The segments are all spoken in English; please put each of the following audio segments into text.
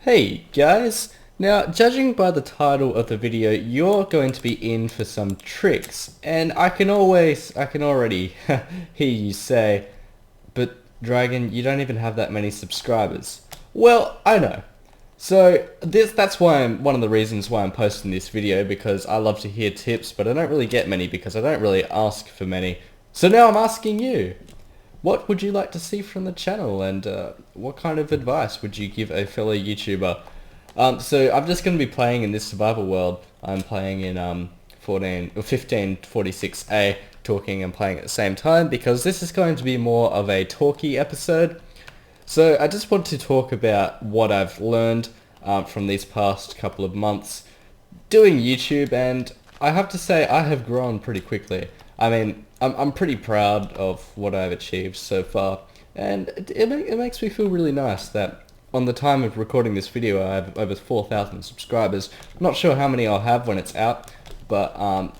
Hey guys! Now, judging by the title of the video, you're going to be in for some tricks, and I can already hear you say, but Dragon, you don't even have that many subscribers. Well, I know. So that's why one of the reasons why I'm posting this video, because I love to hear tips, but I don't really get many because I don't really ask for many. So now I'm asking you. What would you like to see from the channel, and what kind of advice would you give a fellow YouTuber? So I'm just going to be playing in this survival world. I'm playing in 1546A, talking and playing at the same time, because this is going to be more of a talky episode. So I just want to talk about what I've learned from these past couple of months doing YouTube, and I have to say I have grown pretty quickly. I mean, I'm pretty proud of what I've achieved so far, and it makes me feel really nice that on the time of recording this video I have over 4,000 subscribers. I'm not sure how many I'll have when it's out, but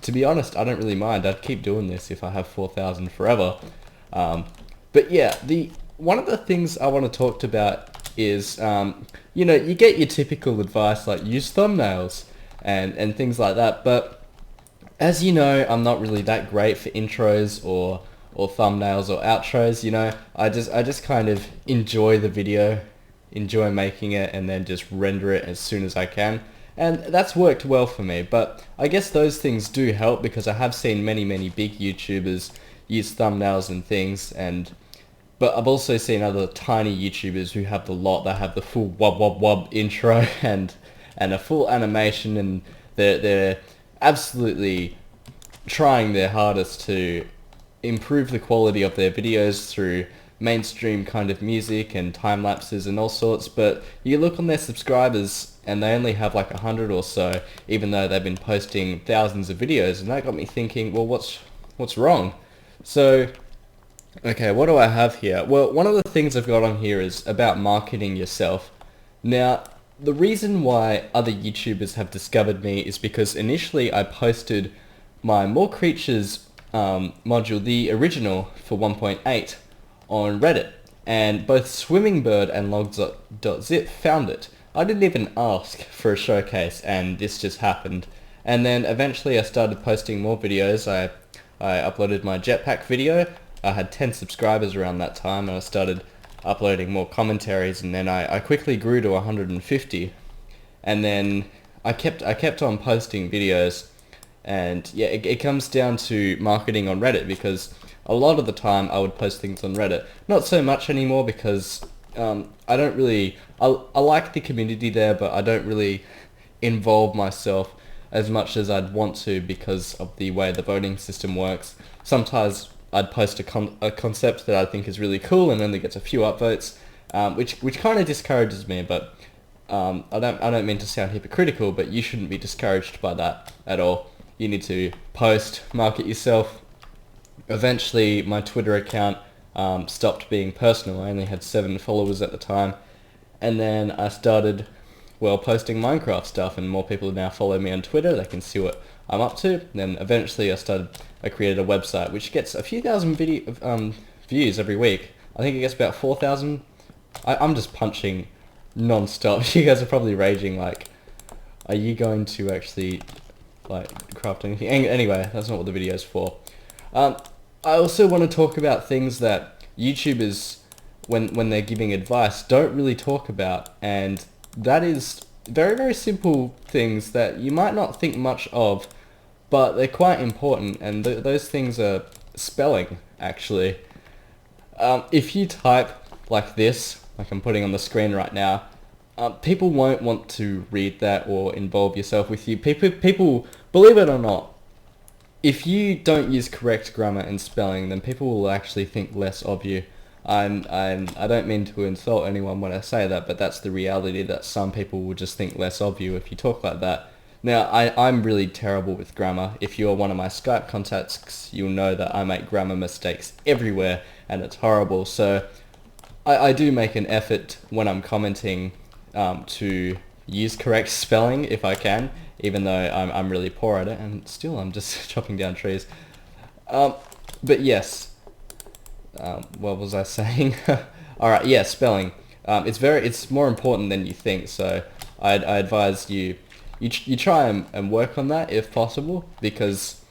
to be honest, I don't really mind. I'd keep doing this if I have 4,000 forever. But yeah, one of the things I want to talk about is, you get your typical advice like use thumbnails and things like that, but as you know, I'm not really that great for intros or thumbnails or outros. I just kind of enjoy the video, enjoy making it, and then just render it as soon as I can. And that's worked well for me, but I guess those things do help because I have seen many big YouTubers use thumbnails and things, but I've also seen other tiny YouTubers who have that have the full wub wub wub intro and a full animation, and they're absolutely trying their hardest to improve the quality of their videos through mainstream kind of music and time lapses and all sorts. But you look on their subscribers and they only have like 100 or so, even though they've been posting thousands of videos, and that got me thinking, well, what's wrong? So okay, what do I have here? Well, one of the things I've got on here is about marketing yourself. Now, the reason why other YouTubers have discovered me is because initially I posted my More Creatures module, the original for 1.8, on Reddit, and both Swimmingbird and Logs.zip found it. I didn't even ask for a showcase, and this just happened. And then eventually I started posting more videos. I uploaded my jetpack video. I had 10 subscribers around that time, and I started uploading more commentaries, and then I quickly grew to 150, and then I kept on posting videos. And yeah, it comes down to marketing on Reddit, because a lot of the time I would post things on Reddit. Not so much anymore because I don't really, I like the community there, but I don't really involve myself as much as I'd want to because of the way the voting system works. Sometimes I'd post a concept that I think is really cool and only gets a few upvotes, which kind of discourages me. But I don't mean to sound hypocritical, but you shouldn't be discouraged by that at all. You need to post, market yourself. Eventually, my Twitter account stopped being personal. I only had 7 followers at the time, and then I started, well, posting Minecraft stuff, and more people now follow me on Twitter. They can see what I'm up to. Then eventually I created a website which gets a few thousand views every week. I think it gets about 4,000. I'm just punching non-stop. You guys are probably raging like, are you going to actually like craft anything? Anyway, that's not what the video's for. I also want to talk about things that YouTubers, when they're giving advice, don't really talk about, and that is very simple things that you might not think much of, but they're quite important, and those things are spelling, actually. If you type like this, like I'm putting on the screen right now, people won't want to read that or involve yourself with you. People, believe it or not, if you don't use correct grammar and spelling, then people will actually think less of you. I don't mean to insult anyone when I say that, but that's the reality, that some people will just think less of you if you talk like that. Now, I'm really terrible with grammar. If you're one of my Skype contacts, you'll know that I make grammar mistakes everywhere, and it's horrible. So I do make an effort when I'm commenting to use correct spelling if I can, even though I'm really poor at it, and still I'm just chopping down trees. But yes, what was I saying? Alright, yeah, spelling. It's more important than you think. So I advise you try and work on that if possible, because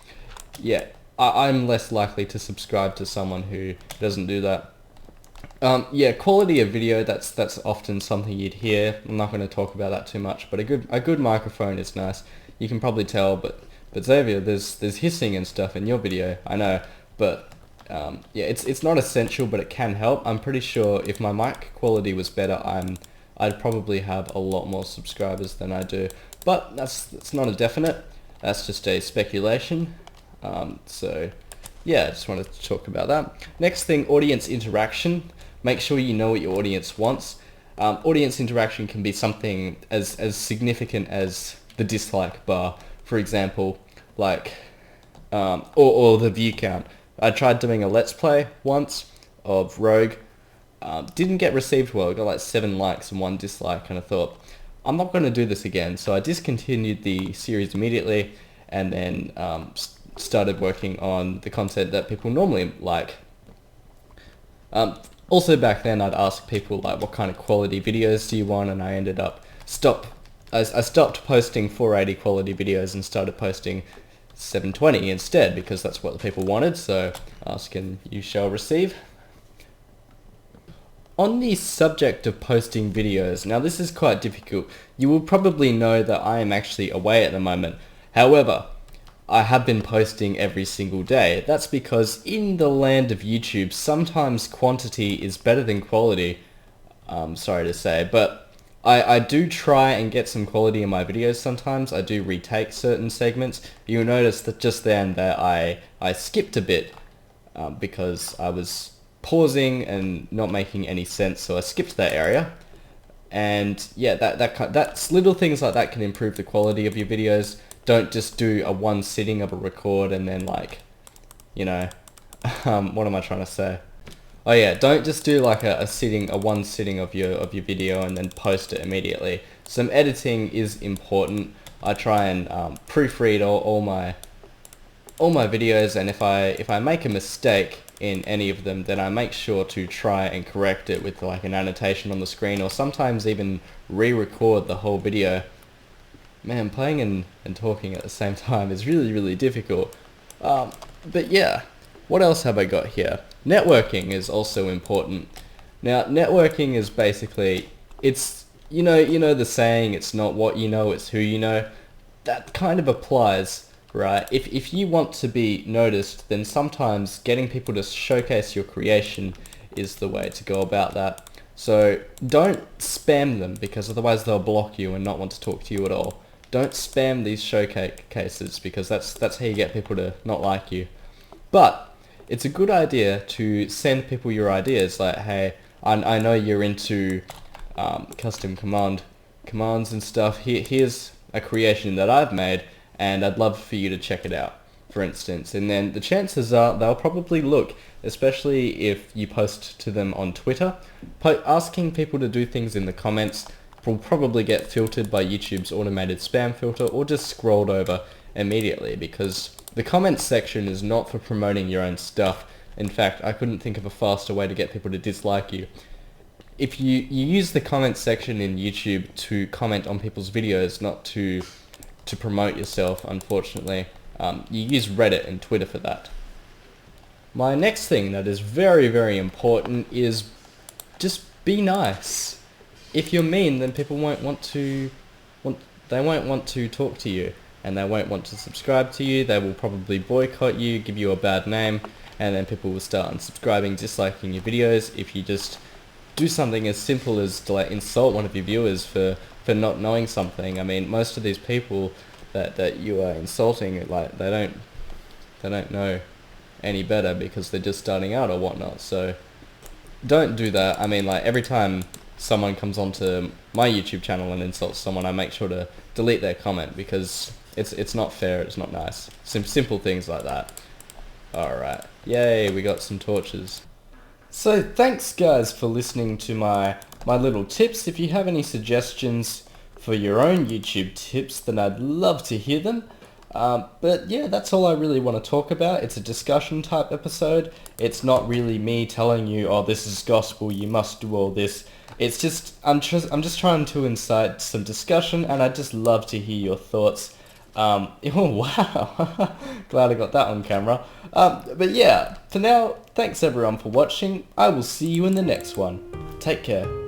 yeah, I'm less likely to subscribe to someone who doesn't do that. Yeah, quality of video, that's often something you'd hear. I'm not going to talk about that too much, but a good microphone is nice. You can probably tell, but Xavier, there's hissing and stuff in your video. I know, but yeah, it's not essential, but it can help. I'm pretty sure if my mic quality was better, I'd probably have a lot more subscribers than I do. But that's not a definite. That's just a speculation. So yeah, I just wanted to talk about that. Next thing, audience interaction. Make sure you know what your audience wants. Audience interaction can be something as significant as the dislike bar, for example, like, or the view count. I tried doing a Let's Play once of Rogue. Didn't get received well. I got like 7 likes and 1 dislike, and I thought, I'm not going to do this again. So I discontinued the series immediately, and then started working on the content that people normally like. Also back then I'd ask people like, what kind of quality videos do you want, and I ended up I stopped posting 480 quality videos and started posting 720 instead, because that's what the people wanted. So ask and you shall receive. On the subject of posting videos, now this is quite difficult. You will probably know that I am actually away at the moment. However, I have been posting every single day. That's because in the land of YouTube, sometimes quantity is better than quality. Sorry to say, but I do try and get some quality in my videos sometimes. I do retake certain segments. You'll notice that just then that I skipped a bit because I was pausing and not making any sense, so I skipped that area. And yeah, that's little things like that can improve the quality of your videos. Don't just do a one sitting of a record and then, like, you know, what am I trying to say? Oh yeah, don't just do like a one sitting of your video and then post it immediately. Some editing is important. I try and proofread all my videos, and if I make a mistake in any of them, then I make sure to try and correct it with like an annotation on the screen, or sometimes even re-record the whole video. Man, playing and talking at the same time is really, really difficult. But yeah, what else have I got here? Networking is also important. Now, networking is basically, it's, you know the saying, it's not what you know, it's who you know. That kind of applies, right? If you want to be noticed, then sometimes getting people to showcase your creation is the way to go about that. So don't spam them, because otherwise they'll block you and not want to talk to you at all. Don't spam these showcases, because that's how you get people to not like you. But it's a good idea to send people your ideas, like, hey, I know you're into custom commands and stuff. Here's a creation that I've made, and I'd love for you to check it out, for instance. And then the chances are they'll probably look, especially if you post to them on Twitter. Asking people to do things in the comments will probably get filtered by YouTube's automated spam filter, or just scrolled over immediately, because the comments section is not for promoting your own stuff. In fact, I couldn't think of a faster way to get people to dislike you. If you use the comments section in YouTube to comment on people's videos, not to promote yourself, unfortunately. You use Reddit and Twitter for that. My next thing that is very, very important is just be nice. If you're mean, then people won't want to talk to you, and they won't want to subscribe to you. They will probably boycott you, give you a bad name, and then people will start unsubscribing, disliking your videos. If you just do something as simple as to like insult one of your viewers for not knowing something. I mean, most of these people that you are insulting, like, they don't know any better, because they're just starting out or whatnot. So don't do that. I mean, like, every time someone comes onto my YouTube channel and insults someone, I make sure to delete their comment, because it's not fair, it's not nice. Simple things like that. Alright, yay, we got some torches. So thanks guys for listening to my little tips. If you have any suggestions for your own YouTube tips, then I'd love to hear them. But yeah, that's all I really want to talk about. It's a discussion type episode. It's not really me telling you, oh, this is gospel, you must do all this. It's just I'm just trying to incite some discussion, and I'd just love to hear your thoughts. Oh wow, glad I got that on camera. But yeah, for now, thanks everyone for watching. I will see you in the next one. Take care.